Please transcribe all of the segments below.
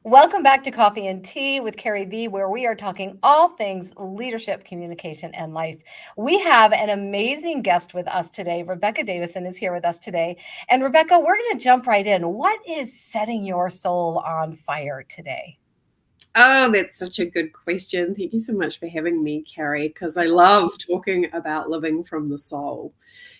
Welcome back to Coffee and Tea with CarrieVee, where we are talking all things leadership, communication, and life. We have an amazing guest with us today. Rebecca Davison is here with us today. And Rebecca, we're going to jump right in. What is setting your soul on fire today? Oh, that's such a good question. Thank you so much for having me, Carrie, because I love talking about living from the soul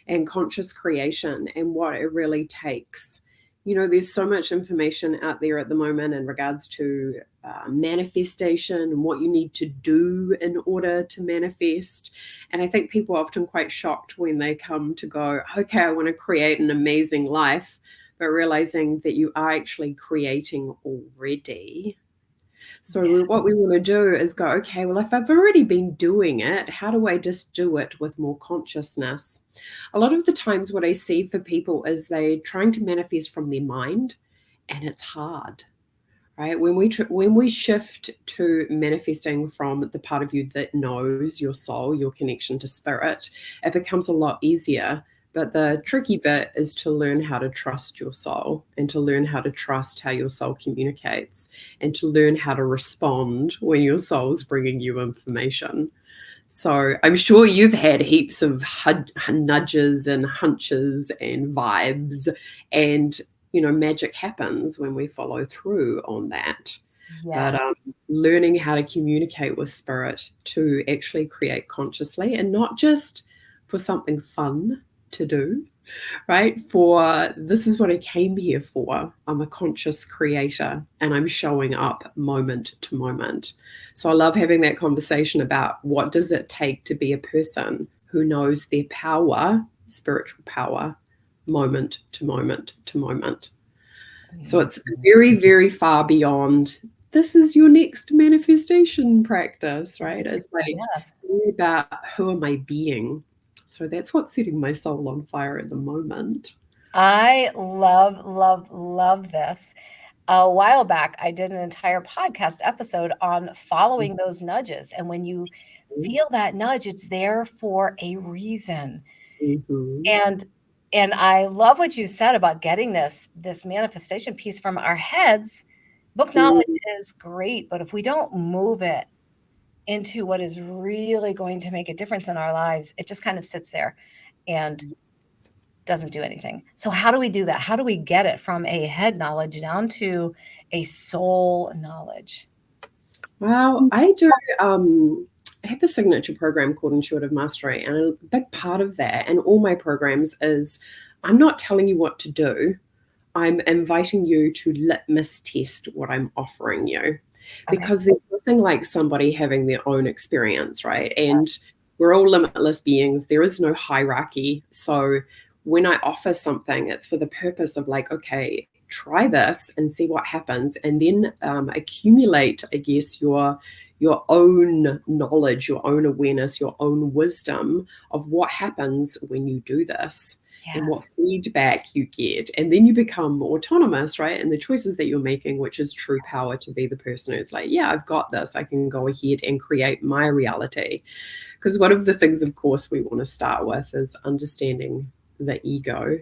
and conscious creation and what it really takes. There's so much information out there at the moment in regards to manifestation and what you need to do in order to manifest. And I think people are often quite shocked when they come to go, okay, I want to create an amazing life, but realizing that you are actually creating already. So what we want to do is go, okay, well, if I've already been doing it, how do I just do it with more consciousness? A lot of the times what I see for people is they trying to manifest from their mind, and it's hard, right? When we shift to manifesting from the part of you that knows your soul, your connection to spirit, it becomes a lot easier. But the tricky bit is to learn how to trust your soul and to learn how to trust how your soul communicates and to learn how to respond when your soul's bringing you information. So I'm sure you've had heaps of nudges and hunches and vibes, and magic happens when we follow through on that. But Yes. learning how to communicate with spirit to actually create consciously and not just for something fun to do, right? For this is what I came here for. I'm a conscious creator and I'm showing up moment to moment. So I love having that conversation about what does it take to be a person who knows their power, spiritual power, moment to moment to moment. So it's very, very far beyond this is your next manifestation practice, right? It's like Yes. really about who am I being? So that's what's setting my soul on fire at the moment. I love, love, love this. A while back, I did an entire podcast episode on following those nudges. And when you feel that nudge, it's there for a reason. Mm-hmm. And and I love what you said about getting this manifestation piece from our heads. Book knowledge is great, but if we don't move it into what is really going to make a difference in our lives, it just kind of sits there and doesn't do anything. So how do we do that? How do we get it from a head knowledge down to a soul knowledge? Well, I have a signature program called Intuitive Mastery, and a big part of that and all my programs is I'm not telling you what to do. I'm inviting you to litmus test what I'm offering you, Okay. because there's nothing like somebody having their own experience, right? And we're all limitless beings. There is no hierarchy. So when I offer something, it's for the purpose of like, okay, try this and see what happens, and then accumulate, I guess, your own knowledge, your own awareness, your own wisdom of what happens when you do this and what Yes. feedback you get. And then you become autonomous, right? And the choices that you're making, which is true power to be the person who's like, yeah, I've got this. I can go ahead and create my reality. Because one of the things, of course, we want to start with is understanding the ego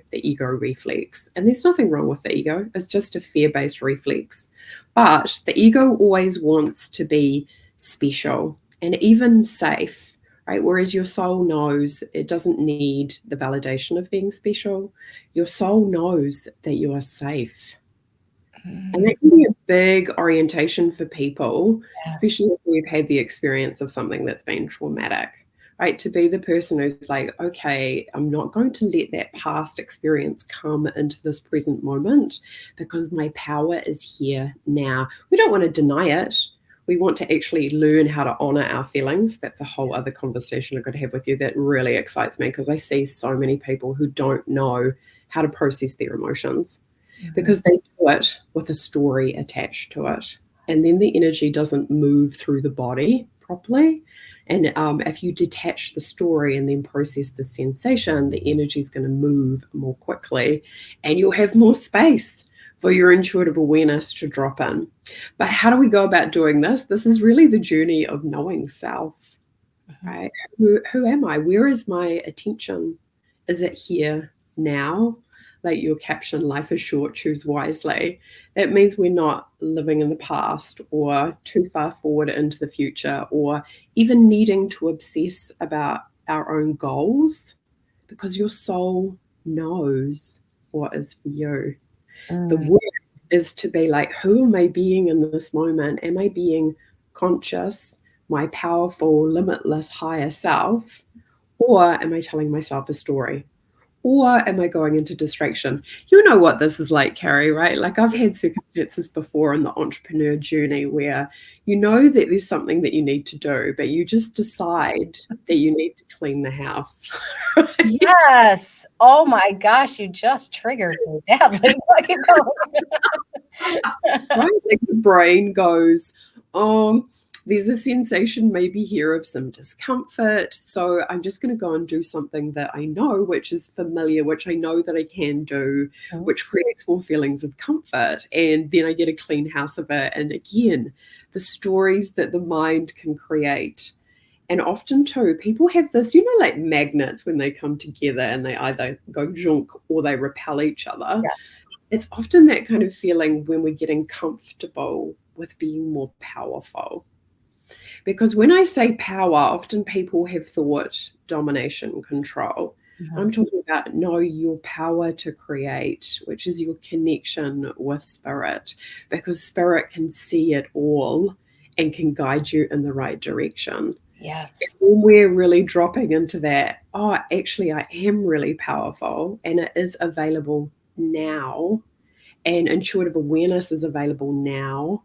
reflex. And there's nothing wrong with the ego. It's just a fear-based reflex. But the ego always wants to be special and even safe, right? Whereas your soul knows it doesn't need the validation of being special. Your soul knows that you are safe. And Mm, that can be a big orientation for people, yes. especially if we've had the experience of something that's been traumatic, right? To be the person who's like, okay, I'm not going to let that past experience come into this present moment because my power is here now. We don't want to deny it. We want to actually learn how to honor our feelings. That's a whole other conversation I could have with you that really excites me, because I see so many people who don't know how to process their emotions Mhm. because they do it with a story attached to it. And then the energy doesn't move through the body properly. And if you detach the story and then process the sensation, the energy is going to move more quickly and you'll have more space for your intuitive awareness to drop in. But how do we go about doing this? This is really the journey of knowing self, Mhm. right? Who am I? Where is my attention? Is it here now? like your caption, life is short, choose wisely. That means we're not living in the past or too far forward into the future or even needing to obsess about our own goals because your soul knows what is for you. The Mm. work is to be like, who am I being in this moment? Am I being conscious, my powerful, limitless higher self? Or am I telling myself a story? Or am I going into distraction? You know what this is like, Carrie, right? Like I've had circumstances before in the entrepreneur journey where you know that there's something that you need to do, but you just decide that you need to clean the house. Right? Yes. Oh my gosh, you just triggered me badly. So keep going. Right? Like the brain goes, oh, there's a sensation maybe here of some discomfort. So I'm just going to go and do something that I know, which is familiar, which I know that I can do, Mhm. which creates more feelings of comfort. And then I get a clean house of it. And again, the stories that the mind can create. And often too, people have this, like magnets when they come together and they either go junk or they repel each other. Yes. It's often that kind of feeling when we're getting comfortable with being more powerful. Because when I say power, often people have thought domination, control. Mhm. I'm talking about your power to create, which is your connection with spirit, because spirit can see it all and can guide you in the right direction. Yes. When we're really dropping into that, oh, actually, I am really powerful and it is available now and intuitive awareness is available now.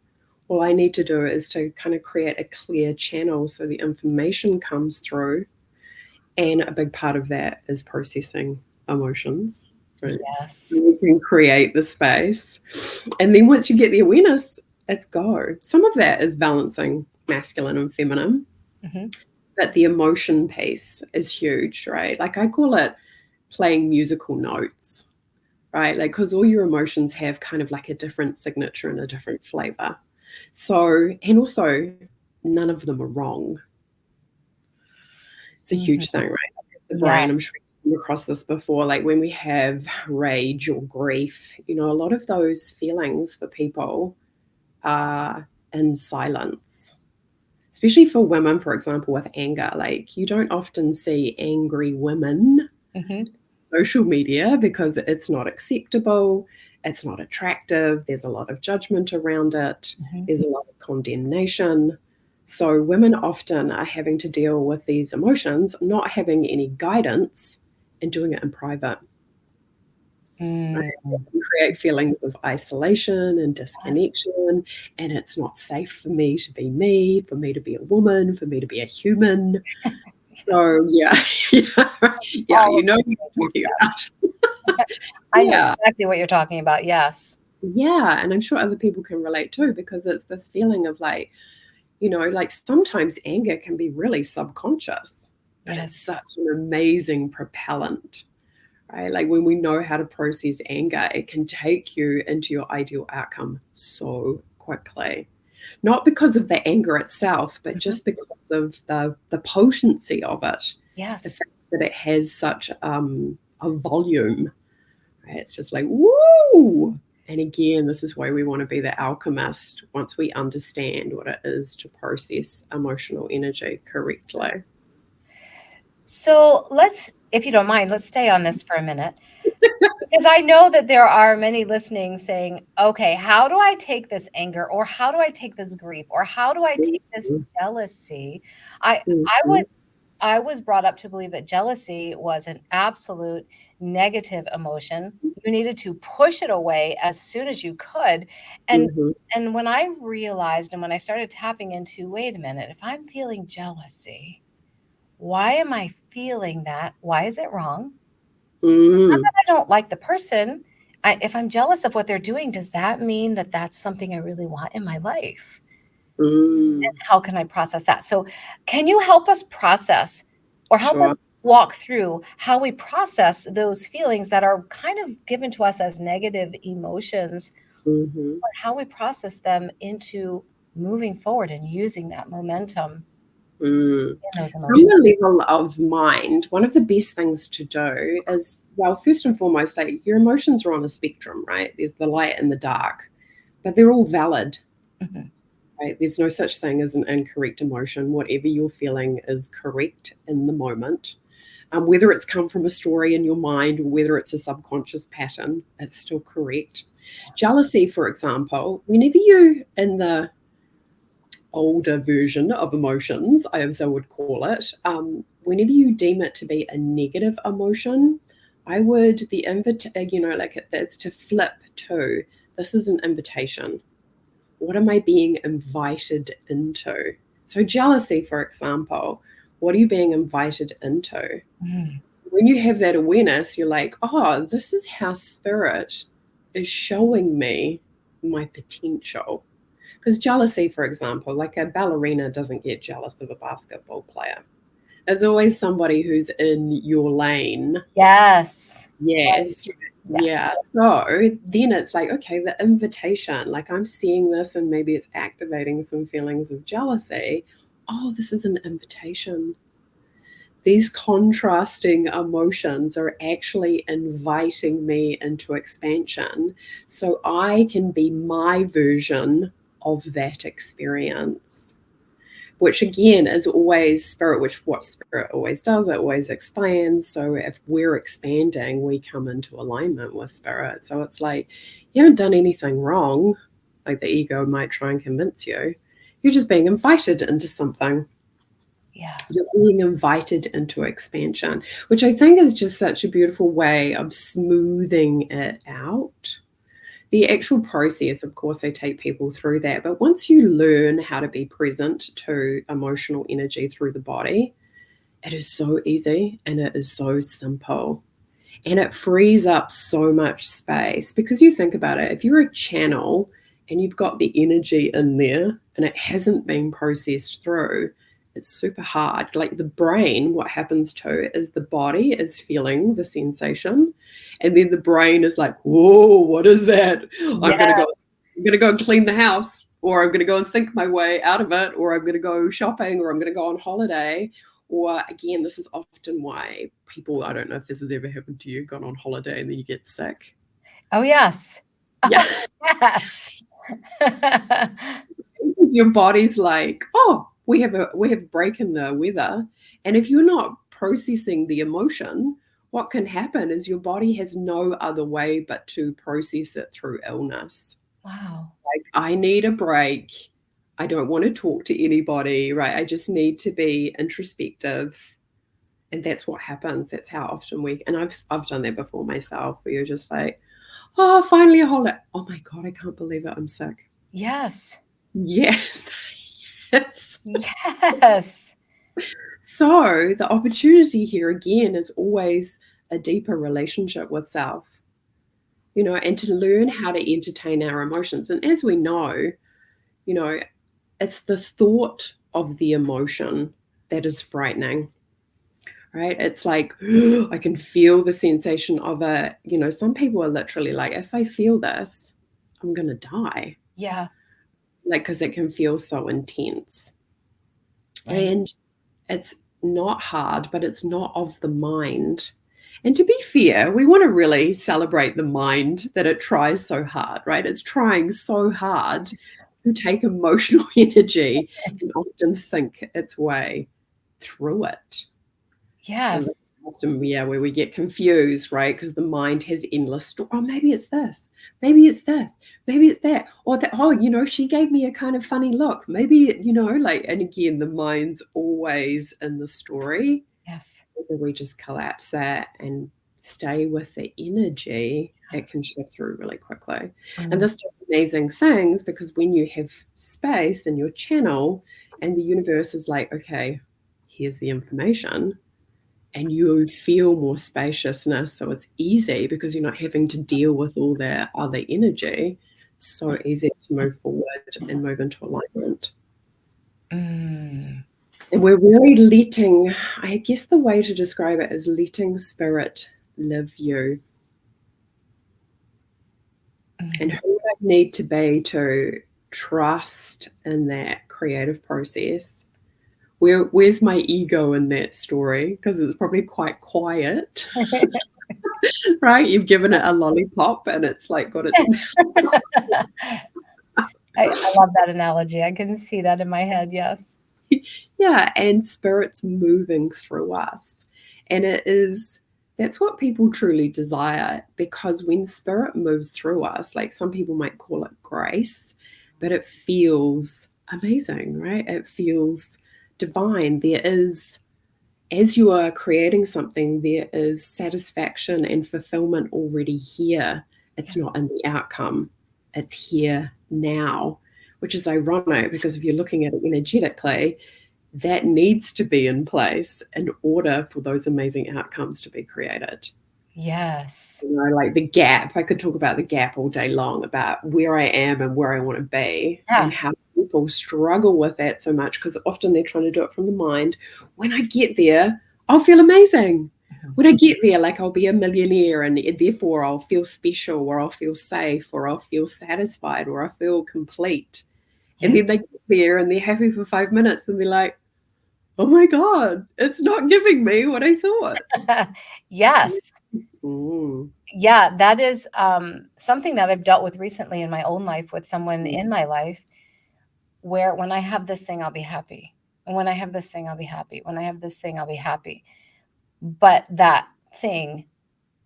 All I need to do is to kind of create a clear channel so the information comes through. And a big part of that is processing emotions. Right? Yes. You can create the space. And then once you get the awareness, it's go. Some of that is balancing masculine and feminine, Hmm. but the emotion piece is huge, right? Like I call it playing musical notes, right? Like, because all your emotions have kind of like a different signature and a different flavor. So, and also, none of them are wrong. It's a Hmm. huge thing, right? The brain, I'm Yes. sure you've come across this before, like when we have rage or grief, a lot of those feelings for people are in silence. Especially for women, for example, with anger. Like, you don't often see angry women Hmm. social media because it's not acceptable, it's not attractive, there's a lot of judgment around it, Hmm. there's a lot of condemnation. So women often are having to deal with these emotions, not having any guidance and doing it in private. Right? It Mm. can create feelings of isolation and Yes. disconnection, and it's not safe for me to be me, for me to be a woman, for me to be a human. Yes. So yeah, yeah, yeah, All you of know those what I'm things. talking Yes. about. I know Yeah. exactly what you're talking about. Yes. Yeah, and I'm sure other people can relate too because it's this feeling of like, like sometimes anger can be really subconscious, but it's Yes. such an amazing propellant, right? Like when we know how to process anger, it can take you into your ideal outcome so quickly. Not because of the anger itself, but Mhm. just because of the potency of it, the Yes. fact that it has such a volume. Right? It's just like, woo! And again, this is why we want to be the alchemist once we understand what it is to process emotional energy correctly. So if you don't mind, let's stay on this for a minute. Because I know that there are many listening saying, okay, how do I take this anger or how do I take this grief or how do I take this Mhm, jealousy? I was mhm, I was brought up to believe that jealousy was an absolute negative emotion. You needed to push it away as soon as you could. And mhm, and when I realized and when I started tapping into, wait a minute, if I'm feeling jealousy, why am I feeling that? Why is it wrong? Not mm, that I don't like the person. If I'm jealous of what they're doing, does that mean that that's something I really want in my life? And mm. how can I process that? So, can you help us process or help us Sure. walk through how we process those feelings that are kind of given to us as negative emotions, Mhm. but how we process them into moving forward and using that momentum Mm. in those From emotions? the level of mind, one of the best things to do is Well, first and foremost, like your emotions are on a spectrum, right? There's the light and the dark, but they're all valid, Mhm. right? There's no such thing as an incorrect emotion. Whatever you're feeling is correct in the moment. Whether it's come from a story in your mind or whether it's a subconscious pattern, it's still correct. Jealousy, for example, whenever you, in the older version of emotions, as I would call it, whenever you deem it to be a negative emotion, I would, like it's to flip to, this is an invitation. What am I being invited into? So, jealousy, for example, what are you being invited into? Mm. When you have that awareness, you're like, oh, this is how spirit is showing me my potential. Because jealousy, for example, like a ballerina doesn't get jealous of a basketball player. There's always somebody who's in your lane. Yes. Right. Yes. Yes. Yeah. So then it's like, okay, the invitation, like I'm seeing this and maybe it's activating some feelings of jealousy. Oh, this is an invitation. These contrasting emotions are actually inviting me into expansion so I can be my version of that experience, which again is always spirit, which what spirit always does, it always expands. So if we're expanding, we come into alignment with spirit. So it's like you haven't done anything wrong, like the ego might try and convince you. You're just being invited into something. Yeah. You're being invited into expansion, which I think is just such a beautiful way of smoothing it out. The actual process, of course, I take people through that. But once you learn how to be present to emotional energy through the body, it is so easy and it is so simple. And it frees up so much space because you think about it, if you're a channel and you've got the energy in there and it hasn't been processed through, it's super hard. Like the brain, what happens to is the body is feeling the sensation, and then the brain is like, whoa, what is that? I'm gonna Yeah. go, I'm gonna go and clean the house, or I'm gonna go and think my way out of it, or I'm gonna go shopping, or I'm gonna go on holiday. Or again, this is often why people, I don't know if this has ever happened to you, gone on holiday and then you get sick. Oh, yes. Yeah. Oh, yes. Because your body's like, oh, we have a break in the weather. And if you're not processing the emotion, what can happen is your body has no other way but to process it through illness. Wow. Like, I need a break. I don't want to talk to anybody, right? I just need to be introspective. And that's what happens. That's how often and I've done that before myself, where you're just like, oh, finally a holiday. Oh my God, I can't believe it. I'm sick. Yes. Yes. Yes. Yes. So the opportunity here again is always a deeper relationship with self, and to learn how to entertain our emotions. And as we know, you know, it's the thought of the emotion that is frightening, right? It's like, I can feel the sensation of it. Some people are literally like, if I feel this, I'm going to die. Yeah. Like, because it can feel so intense. Right. And it's not hard, but it's not of the mind. And to be fair, we want to really celebrate the mind that it tries so hard, right? It's trying so hard to take emotional energy and often think its way through it. And this Yes. is often, yeah, where we get confused, right? Because the mind has endless oh, maybe it's this, maybe it's this, maybe it's that, or that, oh, she gave me a kind of funny look. Maybe, like, and again, the mind's always in the story. Yes. Whether we just collapse that and stay with the energy, it can shift through really quickly. And Mm. this does amazing things because when you have space in your channel and the universe is like, okay, here's the information, and you feel more spaciousness. So it's easy because you're not having to deal with all that other energy. It's so easy to move forward and move into alignment. Mm. And we're really letting, I guess the way to describe it is letting spirit live you. And Mm. who I need to be to trust in that creative process. Where's my ego in that story? Because it's probably quite quiet. Right? You've given it a lollipop and it's like got its I love that analogy. I can see that in my head. Yes. yeah, and spirit's moving through us. And that's what people truly desire, because when spirit moves through us, like some people might call it grace, but it feels amazing, right? It feels divine. There is, as you are creating something, there is satisfaction and fulfillment already here. It's not in the outcome, it's here now, which is ironic because if you're looking at it energetically, that needs to be in place in order for those amazing outcomes to be created. Yes. You know, like the gap, I could talk about the gap all day long about where I am and where I want to be, Yeah. and how people struggle with that so much because often they're trying to do it from the mind. When I get there, I'll feel amazing. When I get there, like I'll be a millionaire and therefore I'll feel special, or I'll feel safe, or I'll feel satisfied, or I'll feel complete. And Yeah. then they get there and they're happy for 5 minutes and they're like, oh my God, it's not giving me what I thought. Yes. Mm. Yeah, that is something that I've dealt with recently in my own life with someone in my life, where when I have this thing, I'll be happy. And when I have this thing, I'll be happy. When I have this thing, I'll be happy. But that thing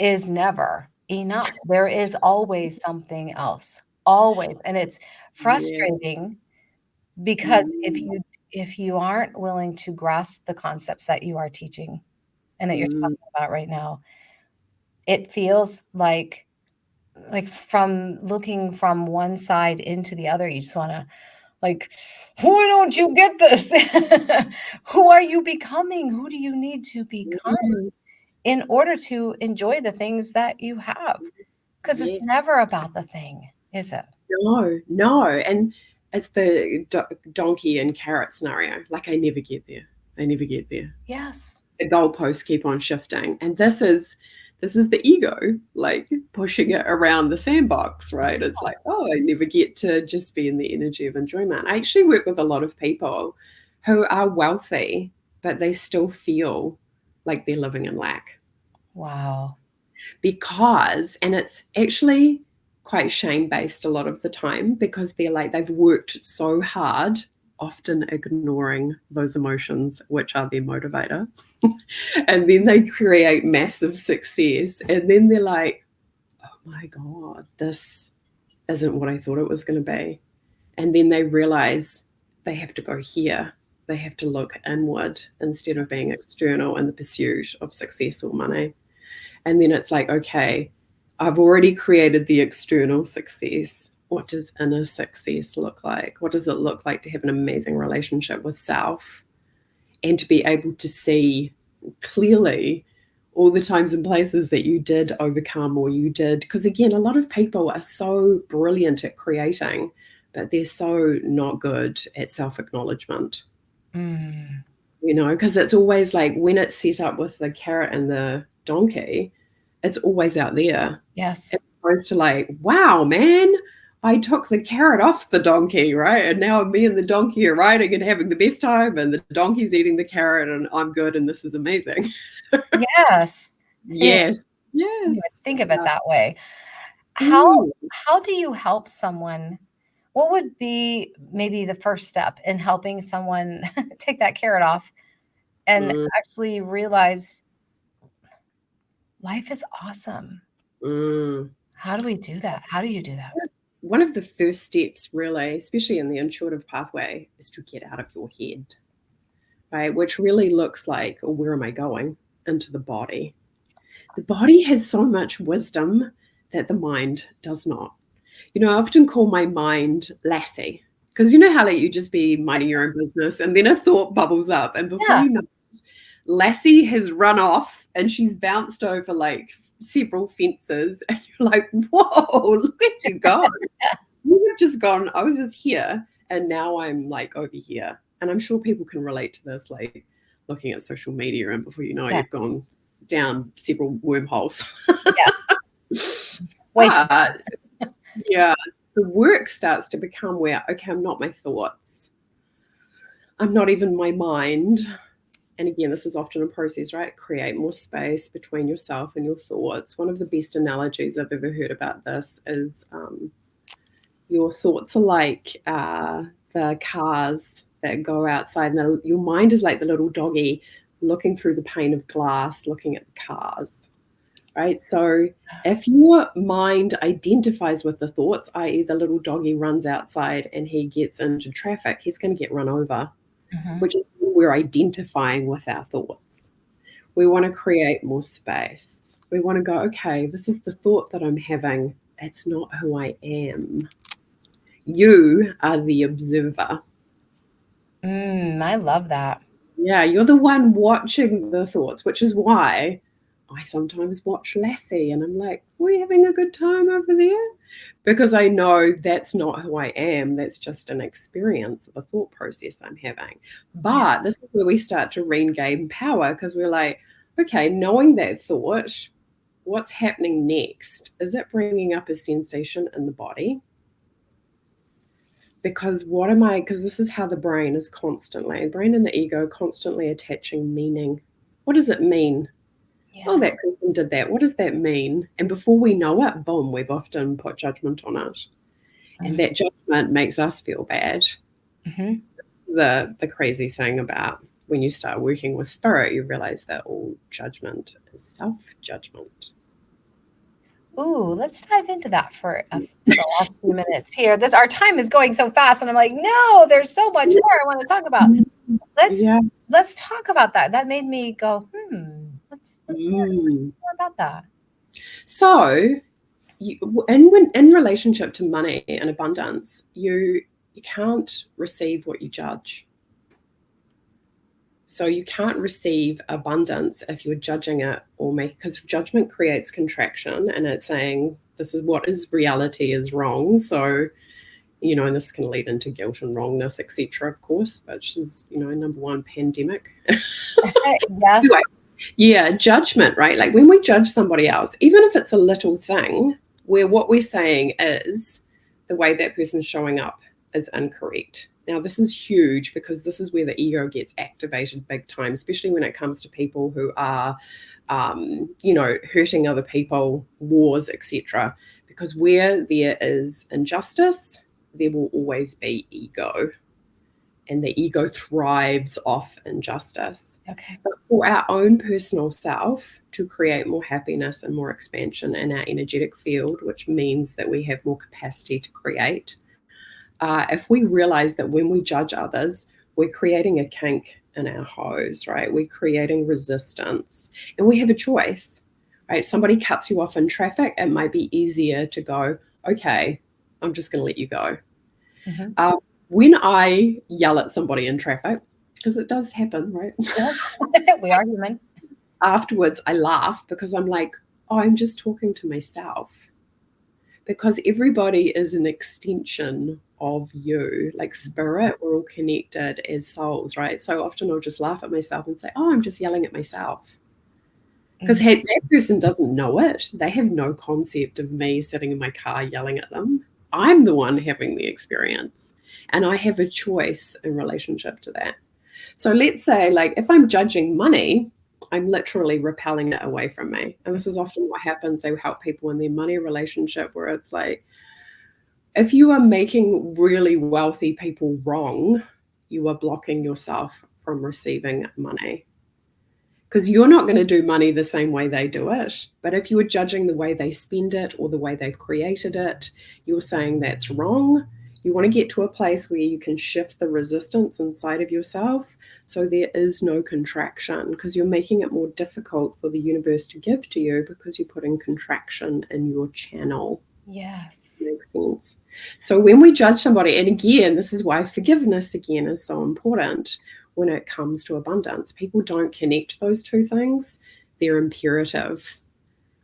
is never enough. There is always something else, always. And it's Yeah. frustrating because Mm. if you aren't willing to grasp the concepts that you are teaching and that you're Mm. talking about right now, it feels like from looking from one side into the other, you just wanna, like, "Why don't you get this? Who are you becoming? Who do you need to become Yes. in order to enjoy the things that you have?" Because it's Yes. never about the thing, is it? No, no. And it's the donkey and carrot scenario. Like, I never get there. I never get there. Yes. The goalposts keep on shifting. And this is the ego, like pushing it around the sandbox, right? It's like, oh, I never get to just be in the energy of enjoyment. I actually work with a lot of people who are wealthy, but they still feel like they're living in lack. Wow. And it's actually quite shame based a lot of the time, because they're like, they've worked so hard, often ignoring those emotions, which are their motivator. And then they create massive success. And then they're like, oh my God, this isn't what I thought it was going to be. And then they realize they have to go here. They have to look inward instead of being external in the pursuit of success or money. And then it's like, okay, I've already created the external success. What does inner success look like? What does it look like to have an amazing relationship with self and to be able to see clearly all the times and places that you did overcome, or you did? Because again, a lot of people are so brilliant at creating, but they're so not good at self-acknowledgement. Mm. Because it's always like when it's set up with the carrot and the donkey, it's always out there. Yes. As opposed to like, wow, man, I took the carrot off the donkey, right? And now me and the donkey are riding and having the best time, and the donkey's eating the carrot, and I'm good, and this is amazing. Yes. I didn't Yes. even Yes. think of it that way. How Mm, how do you help someone? What would be maybe the first step in helping someone take that carrot off and mm, actually realize life is awesome? mm. How do we do that? How do you do that? One of the first steps, really, especially in the intuitive pathway, is to get out of your head, right? Which really looks like, oh, where am I going? Into the body. The body has so much wisdom that the mind does not. I often call my mind Lassie, because you know how like you just be minding your own business and then a thought bubbles up, and before Yeah. you know, Lassie has run off and she's bounced over like several fences, and you're like, whoa, look at you go. You have just gone, I was just here, and now I'm like over here. And I'm sure people can relate to this, like looking at social media, and before you know it, Yes. you've gone down several wormholes. Yes. Way too But yeah, the work starts to become where, okay, I'm not my thoughts. I'm not even my mind. and again, this is often a process, right? Create more space between yourself and your thoughts. One of the best analogies I've ever heard about this is your thoughts are like the cars that go outside, and your mind is like the little doggy looking through the pane of glass, looking at the cars, right? So if your mind identifies with the thoughts, i.e., the little doggy runs outside and he gets into traffic, he's going to get run over, which is when we're identifying with our thoughts. We want to create more space. We want to go, okay, this is the thought that I'm having. That's not who I am. You are the observer. I love that. Yeah, you're the one watching the thoughts, which is why I sometimes watch Lassie and I'm like, we're having a good time over there. Because I know that's not who I am. That's just an experience of a thought process I'm having. But this is where we start to regain power, because we're like, okay, knowing that thought, what's happening next? Is it bringing up a sensation in the body? Because this is how the brain and the ego constantly attaching meaning. What does it mean? Yeah. Oh, that person did that. What does that mean? And before we know it, boom, we've often put judgment on it. And that judgment makes us feel bad. The crazy thing about when you start working with spirit, you realize that all judgment is self-judgment. Ooh, let's dive into that for the last few minutes here. Our time is going so fast, and I'm like, no, there's so much more I want to talk about. Let's talk about that. That made me go, let's hear more about that. So, in relationship to money and abundance, you can't receive what you judge. So you can't receive abundance if you're judging it, because judgment creates contraction, and it's saying this is what is reality is wrong. So, and this can lead into guilt and wrongness, etc., of course, which is, number one pandemic. Yes. Yeah, judgment, right? Like when we judge somebody else, even if it's a little thing, where what we're saying is the way that person's showing up is incorrect. Now, this is huge, because this is where the ego gets activated big time, especially when it comes to people who are, hurting other people, wars, etc. Because where there is injustice, there will always be ego. And the ego thrives off injustice. Okay. But for our own personal self, to create more happiness and more expansion in our energetic field, which means that we have more capacity to create, if we realize that when we judge others, we're creating a kink in our hose, right? We're creating resistance, and we have a choice, right? Somebody cuts you off in traffic, it might be easier to go, okay, I'm just going to let you go. When I yell at somebody in traffic, because it does happen, right? We are human. Afterwards, I laugh, because I'm like, oh, I'm just talking to myself. Because everybody is an extension of you, like spirit, we're all connected as souls, right? So often I'll just laugh at myself and say, oh, I'm just yelling at myself. Because that person doesn't know it. They have no concept of me sitting in my car yelling at them. I'm the one having the experience, and I have a choice in relationship to that. So let's say, like, if I'm judging money, I'm literally repelling it away from me. And this is often what happens. They help people in their money relationship, where it's like, if you are making really wealthy people wrong, you are blocking yourself from receiving money. Because you're not going to do money the same way they do it. But if you are judging the way they spend it or the way they've created it, you're saying that's wrong. You want to get to a place where you can shift the resistance inside of yourself, so there is no contraction, because you're making it more difficult for the universe to give to you, because you're putting contraction in your channel. Yes. Makes sense. So when we judge somebody, and again, this is why forgiveness again is so important when it comes to abundance. People don't connect those two things. They're imperative,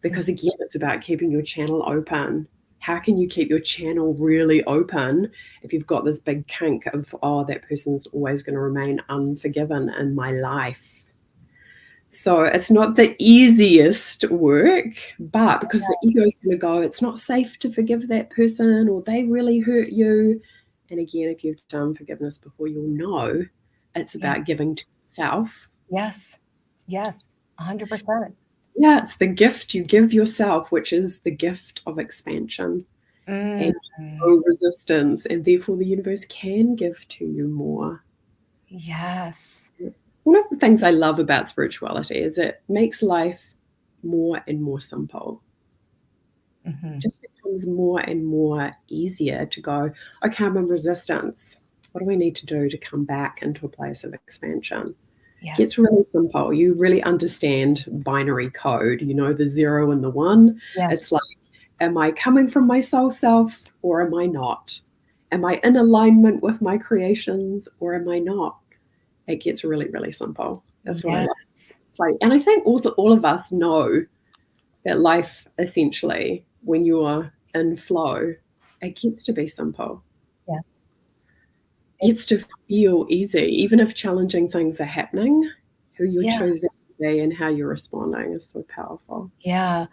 because again, it's about keeping your channel open. How can you keep your channel really open if you've got this big kink of, oh, that person's always going to remain unforgiven in my life? So it's not the easiest work, but because the ego's going to go, it's not safe to forgive that person, or they really hurt you. And again, if you've done forgiveness before, you'll know it's about giving to yourself Yes. Yes. 100%. Yeah, it's the gift you give yourself, which is the gift of expansion Mm, and no resistance, and therefore the universe can give to you more. yes. One of the things I love about spirituality is it makes life more and more simple. It Mhm. just becomes more and more easier to go, okay, I'm in resistance. What do I need to do to come back into a place of expansion? It gets Yes. really simple. You really understand binary code, you know, the 0 and the 1. Yes. It's like, am I coming from my soul self or am I not? Am I in alignment with my creations or am I not? It gets really, really simple. That's what I love. Yes. It's like, and I think all of us know that life essentially, when you're in flow, it gets to be simple. Yes. It gets to feel easy, even if challenging things are happening. Who you're Yeah. choosing to be and how you're responding is so powerful. Yeah.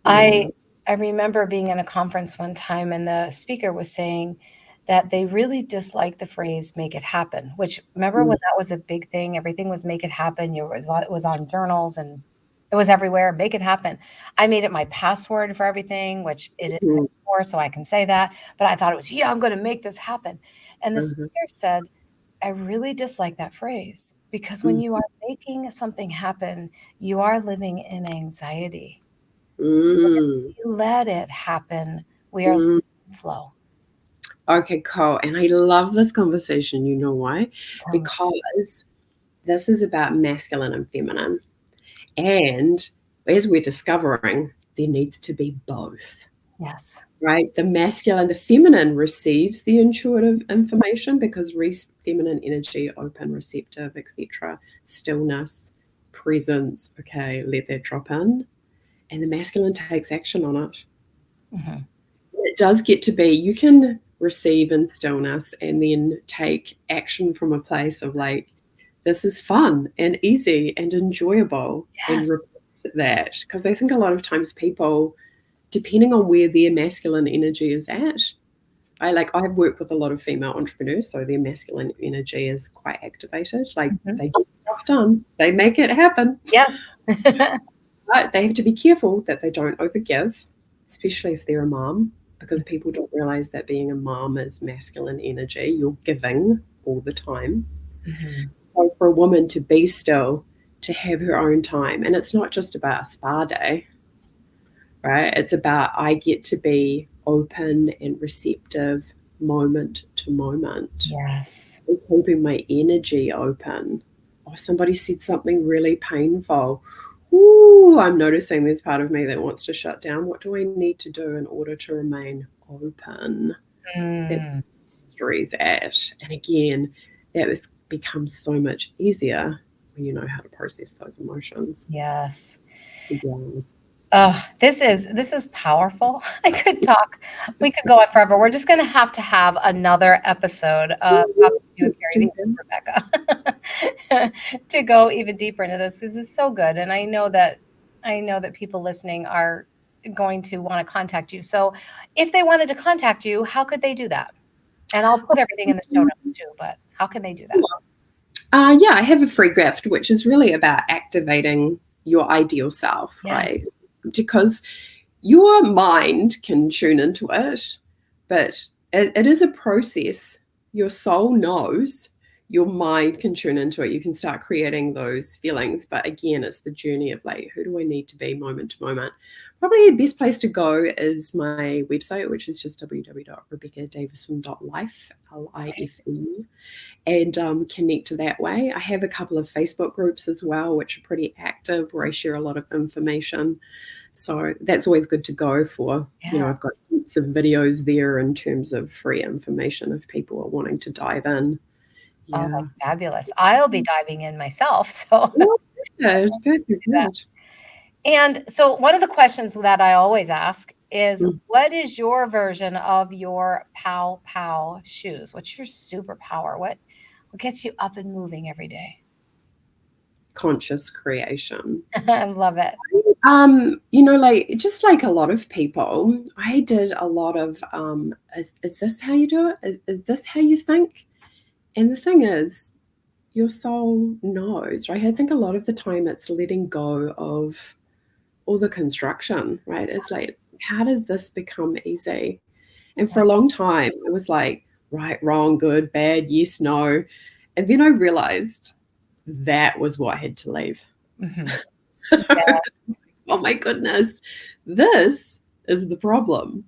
I Yeah. I remember being in a conference one time and the speaker was saying that they really disliked the phrase "make it happen," which remember when that was a big thing? Everything was "make it happen." It was on journals and it was everywhere, "Make it happen." I made it my password for everything, which it isn't Mhm. anymore, so I can say that, but I thought it was, "Yeah, I'm gonna make this happen." And the Mhm. speaker said, "I really dislike that phrase because when Mhm. you are making something happen, you are living in anxiety. Mm. You let it happen. We are Mm. letting flow." Okay, cool. And I love this conversation. You know why? Tell me. Because this is about masculine and feminine. And as we're discovering, there needs to be both. Yes. Right? The masculine, the feminine receives the intuitive information because feminine energy, open, receptive, etc., stillness, presence. Okay, let that drop in, and the masculine takes action on it. Mhm. It does get to be you can receive in stillness and then take action from a place of like, this is fun and easy and enjoyable, and Yes. repeat that because I think a lot of times people, depending on where their masculine energy is at. I've worked with a lot of female entrepreneurs, so their masculine energy is quite activated. Like Mhm. they get stuff done, they make it happen. Yes. But they have to be careful that they don't overgive, especially if they're a mom, because people don't realize that being a mom is masculine energy. You're giving all the time. Mhm. So for a woman to be still, to have her own time, and it's not just about a spa day, right? It's about I get to be open and receptive moment to moment, Yes. and keeping my energy open. Or somebody said something really painful. Ooh, I'm noticing there's part of me that wants to shut down. What do I need to do in order to remain open? That's Mm. where stories at. And again, becomes so much easier when you know how to process those emotions. Yes. Yeah. Oh, this is powerful. I could talk we could go on forever. We're just gonna have to have another episode of Talking to You with Carrie V with Rebecca to go even deeper into this. This is so good, and I know that people listening are going to wanna contact you. So, if they wanted to contact you, how could they do that? And I'll put everything in the show notes too, but how can they do that? Yeah, I have a free gift, which is really about activating your ideal self, Yeah. right? Because your mind can tune into it, but it is a process. Your soul knows, your mind can tune into it. You can start creating those feelings. But again, it's the journey of like, who do I need to be moment to moment? Probably the best place to go is my website, which is just www.rebeccadavison.life, Life, and connect that way. I have a couple of Facebook groups as well, which are pretty active, where I share a lot of information. So that's always good to go for. You Yeah. know, I've got heaps of videos there in terms of free information if people are wanting to dive in. Oh, Yeah. that's fabulous. I'll be diving in myself, so Oh, good, good, do that. good. And so one of the questions that I always ask is, Mm. what is your version of your pow pow shoes? What's your superpower? What gets you up and moving every day? Conscious creation. I love it. Like just like a lot of people, I did a lot of is this how you do it? Is this how you think? And the thing is, your soul knows, right? I think a lot of the time it's letting go of all the construction, right? It's like, how does this become easy? And for a Yes. long time, it was like, right, wrong, good, bad, yes, no. And then I realized that was what had to leave. Mhm. Yes. Oh my goodness, this is the problem.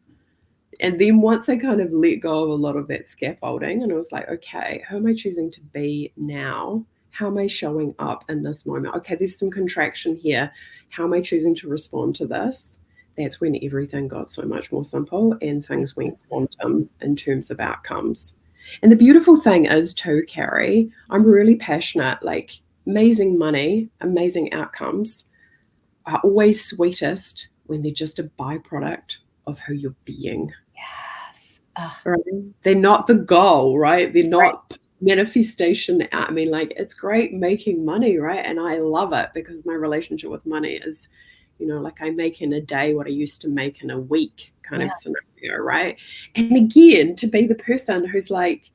And then once I kind of let go of a lot of that scaffolding, and I was like, okay, who am I choosing to be now? How am I showing up in this moment? Okay, there's some contraction here. How am I choosing to respond to this? That's when everything got so much more simple and things went quantum in terms of outcomes. And the beautiful thing is, too, Carrie, I'm really passionate, like amazing money, amazing outcomes are always sweetest when they're just a byproduct of who you're being. Yes. Right? They're not the goal, right? They're Right. not manifestation. I mean, like, it's great making money, right? And I love it because my relationship with money is, like I make in a day what I used to make in a week kind Yeah. of scenario, right? And again, to be the person who's like,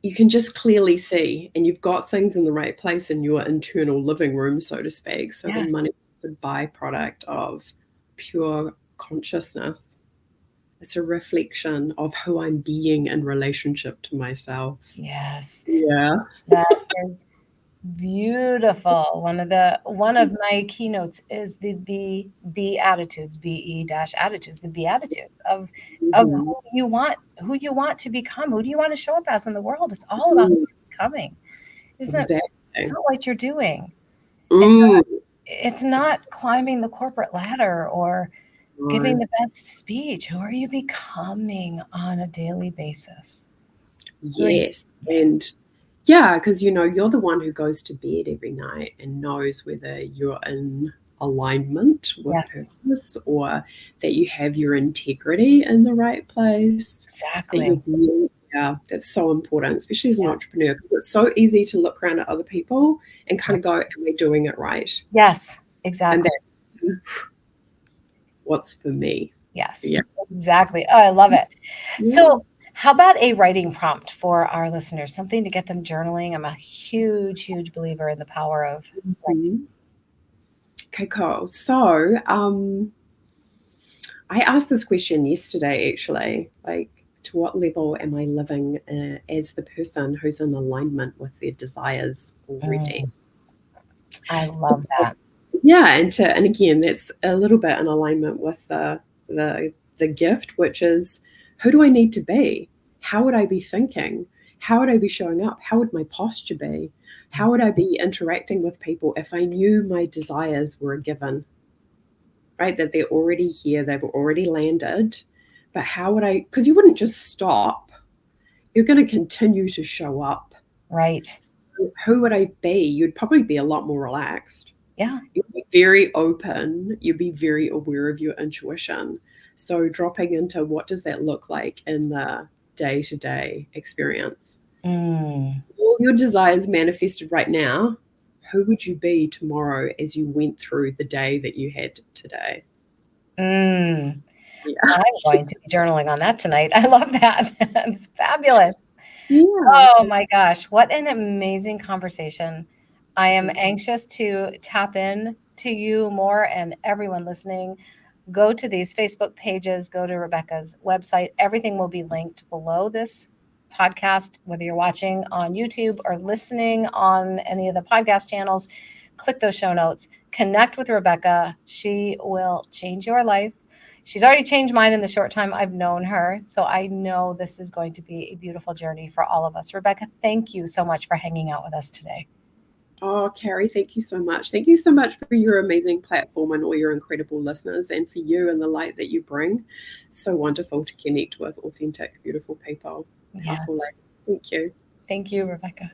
you can just clearly see and you've got things in the right place in your internal living room, so to speak. So the Yes. money is a byproduct of pure consciousness. It's a reflection of who I'm being in relationship to myself. Yes. Yeah. That is beautiful. One of my keynotes is the B attitudes, BE dash attitudes, the B attitudes of Mhm. who you want to become. Who do you want to show up as in the world? It's all about who Mm, you're becoming. It's exactly. not what you're doing. It's Mm. it's not climbing the corporate ladder or giving No. the best speech. Who are you becoming on a daily basis? Great. Yes. And yeah, because you're the one who goes to bed every night and knows whether you're in alignment with Yes, purpose or that you have your integrity in the right place, that you're exactly. being, yeah, that's so important, especially as an Yeah. entrepreneur, because it's so easy to look around at other people and kind of go, am I doing it right? Yes, And exactly. that's what's for me. Yes, Yeah. exactly. Oh, I love it. Yeah. So, how about a writing prompt for our listeners? Something to get them journaling. I'm a huge, huge believer in the power of writing. Mhm. Okay, cool. So, I asked this question yesterday, actually, like, to what level am I living as the person who's in alignment with their desires already? Mm, I So, love that. yeah, and again, that's a little bit in alignment with the gift, which is, who do I need to be? How would I be thinking? How would I be showing up? How would my posture be? How would I be interacting with people if I knew my desires were a given? Right? That they're already here, they've already landed. But how would I, because you wouldn't just stop, you're going to continue to show up. Right. So who would I be? You'd probably be a lot more relaxed. Yeah. You'd be very open. You'd be very aware of your intuition. So dropping into what does that look like in the day-to-day experience? Mm, All your desires manifested right now, who would you be tomorrow as you went through the day that you had today? mm. Yeah. I'm going to be journaling on that tonight. I love that. It's fabulous. Yeah. Oh So my gosh, what an amazing conversation. I am thank anxious to tap in to you more and everyone listening. Go to these Facebook pages, go to Rebecca's website. Everything will be linked below this podcast, whether you're watching on YouTube or listening on any of the podcast channels. Click those show notes, connect with Rebecca. She will change your life. She's already changed mine in the short time I've known her. So I know this is going to be a beautiful journey for all of us. Rebecca, thank you so much for hanging out with us today. Oh, Carrie, thank you so much. Thank you so much for your amazing platform and all your incredible listeners, and for you and the light that you bring. So wonderful to connect with authentic, beautiful people. Powerful Yes. lady. Thank you. Thank you, Rebecca.